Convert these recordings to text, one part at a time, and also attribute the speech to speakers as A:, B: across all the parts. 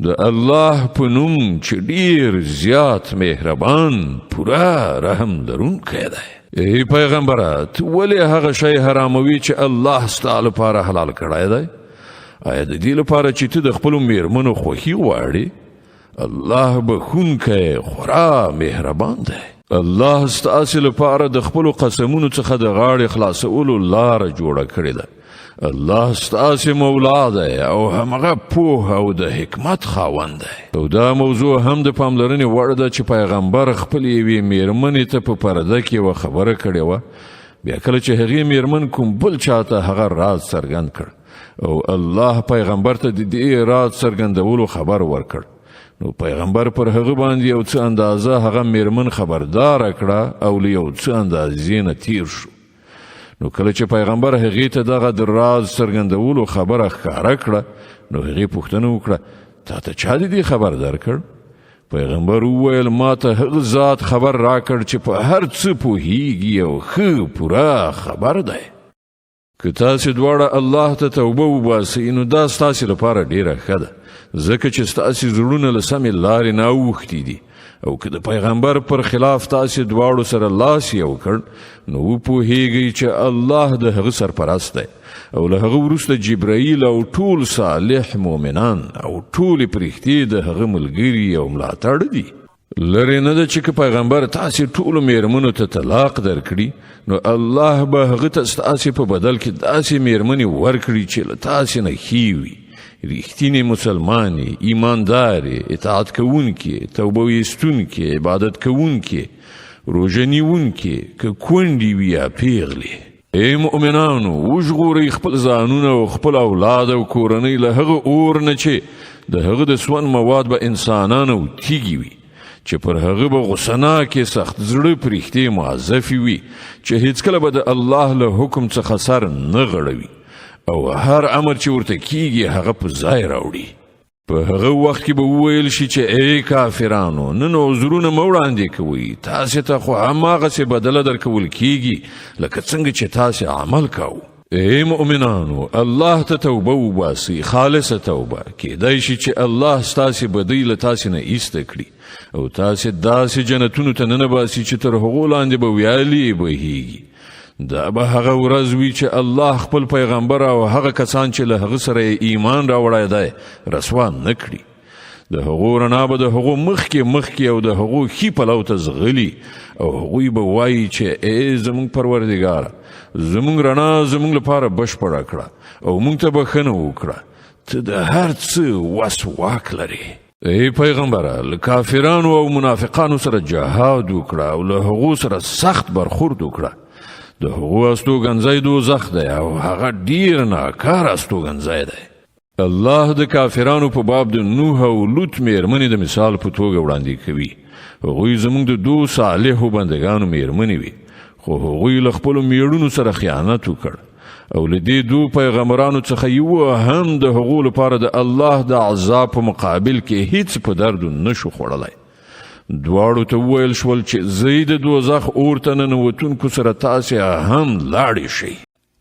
A: د الله په نوم چې ډیر زیات مهربان پورا رحم لرونکی دی. ای پیغمبره ته ولې هغه شی حراموي چې الله ستا لپاره حلال کړی دی؟ آیا د دې لپاره چې ته د خپلو میرمنو خوښي غواړې؟ الله بخښونکی خورا مهربان دی. الله ستاسې لپاره د خپلو قسمونو څخه د غاړې خلاصولو لاره جوړه کړې ده. الله ستاسې مولا دی او همغه پوه او د حکمت خاوند دی. او دا موضوع هم د پاملرنې وړ ده چې پیغمبر خپلې یوې میرمنې ته په پرده کې یوه خبره کړې وه. بیا کله چې هغې میرمن کوم بل چاته هغه راز څرګند کړ او الله پیغمبر ته د دې راز څرګندولو خبر ورکړ، نو پیغمبر پر هغه باندې یو څه اندازه هغه میرمن خبردار کړه او له یو څه اندازې نه تیر شو. نو کله چې پیغمبر هغې ته دغه د راز څرګندولو خبره ښکاره کړه، نو هغې پوښتنه وکړه تا ته چا د دې خبر درکړ؟ پیغمبر وویل ما ته هغه ذات خبر راکړ چې په هر څه پوهیږي او ښه پوره خبر دی. که تاسې دواړه الله ته توبه وباسئ نو دا ستاسې لپاره ډیره ښه ده، ځکه چې ستاسې زړونه له سمې لارې نه اوښتي دي. او که د پیغمبر پر خلاف تاسې دواړو سره لاس یو کړ نو وپوهیږئ چې الله د هغه سرپرست دی او له هغه وروسته جبرائیل او ټول صالح مؤمنان او ټولې پرښتې د هغه ملګري او ملاتړ دي. لرې نه ده چې که پیغمبر تاسې ټولو میرمنو ته طلاق درکړي نو الله به هغه ته ستاسې په بدل کې داسې میرمنې ورکړي چې له تاسې نه ښې وي، ریښتینې مسلمانې، ایماندارې، اطاعت کوونکې، توبه ویستونکې، عبادت کوونکې، روژه نیونکې، که کونډې وي یا پیغلې. ای مؤمنانو وژغورئ خپل ځانونه او خپل اولاد او کورنۍ له هغه اور نه چې د هغه د سون مواد به انسانان او تیږي وي، چې پر هغه به غصناکې سخت زړه پرښتې معذفې وي چې هیڅکله به د الله له حکم څخه سر نه غړوي او هر امر چې ورته کیږي هغه په ځای راوړي. په هغه وخت کې به وویل شي چې ای کافرانو نن عذرونه مه وړاندې کوئ، تاسې ته خو هماغسې بدله درکول کیږي لکه څنګه چې تاسې عمل کوو. ای مؤمنانو الله ته توبه وباسئ، خالصه توبه. کیدای شي چې الله ستاسې بدۍ له تاسې نه ایسته کړي او تاسې داسې جنتونو ته ننباسي چې تر هغو لاندې به ویالې بهیږي. دا به هغه ورځ وي چې الله خپل پیغمبر او هغه کسان چې له هغه سره ایمان راوړی دی رسوا نه کړي. د هغو رڼا به د هغو مخکې او د هغو ښي پلو ته ځغلي او هغوی به وایي چې ای زموږ پروردګاره زموږ رڼا زموږ لپاره بشپړه کړه او موږ ته بښنه وکړه، ته د هر څه وس واک لرې. ای پیغمبره له کافرانو او منافقانو سره جهاد وکړه او له هغو سره سخت برخورد وکړه. د هغو استوګنځی دوزخ دی او هغه ډیر ناکاره استوګنځی دی. الله د کافرانو په باب د نوح او لوط میرمنې د مثال په توګه وړاندې کوي. هغوی زموږ د دوو صالحو بندګانو میرمنې وي، خو هغوی له خپلو میړونو سره خیانت وکړ او له دې دوو پیغمبرانو څخه یوه هم د هغو لپاره د الله د عذاب په مقابل کې هیڅ په درد نشو خوړلی. دواړو ته وویل شول چې زه د دوزخ اور ته ننوتونکو سره تاسې هم لاړې شئ.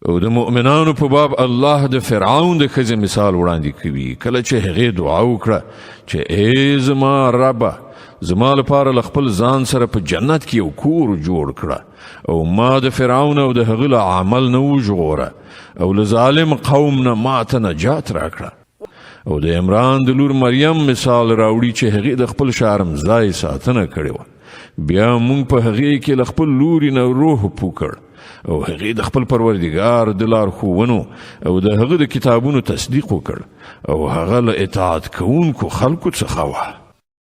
A: او د مؤمنانو په باب الله د فرعون د ښځې مثال وړاندې کوي. کله چې هغې دعا وکړه چې ای زما ربه زما لپاره له خپل ځان سره په جنت کې یو کور جوړ کړه او ما د فرعون او د هغه له عمل نه وژغوره او له ظالم قوم نه ما ته نجات راکړه. او د عمران د لور مریم مثال راوړي چې هغې د خپل شرمځای ساتنه کړې وه. بیا موږ په هغې کې له خپل لوري نه روح پوکړ او هغې د خپل پروردګار د لارښوونو او د هغه د کتابونو تصدیق وکړ او هغه له اطاعت کوونکو خلکو څخه وه.